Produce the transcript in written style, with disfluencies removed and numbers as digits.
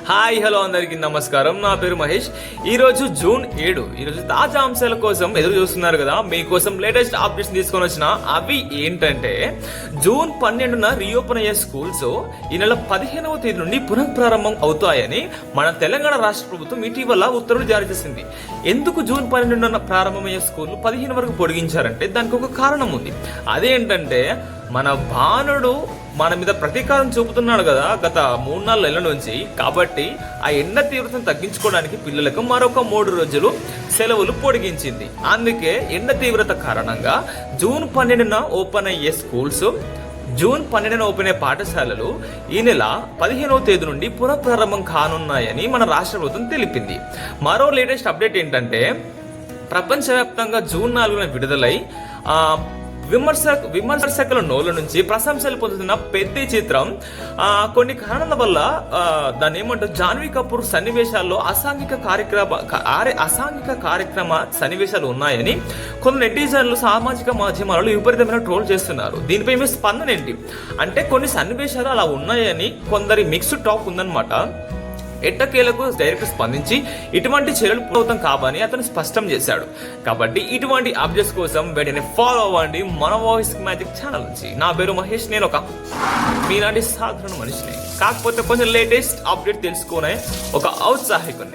Hi hello అందరికీ నమస్కారం. నా పేరు మహేష్. ఈరోజు జూన్ 7. ఈరోజు తాజా అంశాల కోసం ఎదురు చూస్తున్నారు కదా, మీకోసం లేటెస్ట్ అప్డేట్స్ తీసుకొని వచ్చిన. అవి ఏంటంటే, జూన్ 12న రీఓపెన్ అయ్యే స్కూల్స్ ఈ నెల 15వ తేదీ నుండి పునఃప్రారంభం అవుతాయని మన తెలంగాణ రాష్ట్ర ప్రభుత్వం ఇటీవల ఉత్తర్వులు జారీ చేసింది. ఎందుకు జూన్ 12న ప్రారంభమయ్యే స్కూళ్లు 15 వరకు పొడిగించారంటే దానికి ఒక కారణం ఉంది. అదేంటంటే, మన భానుడు మన మీద ప్రతీకారం చూపుతున్నాడు కదా గత 3-4 నెలల నుంచి. కాబట్టి ఆ ఎండ తీవ్రతను తగ్గించుకోవడానికి పిల్లలకు మరొక 3 రోజులు సెలవులు పొడిగించింది. అందుకే ఎండ తీవ్రత కారణంగా జూన్ 12న ఓపెన్ అయ్యే స్కూల్స్, జూన్ 12న ఓపెన్ అయ్యే పాఠశాలలు ఈ నెల 15వ తేదీ నుండి పునఃప్రారంభం కానున్నాయని మన రాష్ట్ర ప్రభుత్వం తెలిపింది. మరో లేటెస్ట్ అప్డేట్ ఏంటంటే, ప్రపంచవ్యాప్తంగా జూన్ 4న విడుదలై విమర్శకుల నోళ్ళ నుంచి ప్రశంసలు పొందుతున్న పెద్ద చిత్రం కొన్ని కారణాల వల్ల దాన్ని ఏమంటారు, జాన్వీ కపూర్ సన్నివేశాల్లో అసాంఘిక కార్యక్రమ సన్నివేశాలు ఉన్నాయని కొన్ని నెటిజన్లు సామాజిక మాధ్యమాలలో విపరీతమైన ట్రోల్ చేస్తున్నారు. దీనిపై మీ స్పందన ఏంటి? అంటే కొన్ని సన్నివేశాలు అలా ఉన్నాయని కొందరి మిక్స్డ్ టాక్ ఉందన్నమాట. ఎట్టకేలకు డైరెక్టర్ స్పందించి ఇటువంటి చర్యలు పూర్వతం కావని అతను స్పష్టం చేశాడు. కాబట్టి ఇటువంటి అప్డేట్స్ కోసం వెంటనే ఫాలో అవ్వండి మన వాయిస్ మ్యాజిక్ ఛానల్ నుంచి. నా పేరు మహేష్. నేను ఒక మీలాంటి సాధారణ మనిషిని, కాకపోతే కొంచెం లేటెస్ట్ అప్డేట్ తెలుసుకునే ఒక ఔత్సాహికుని.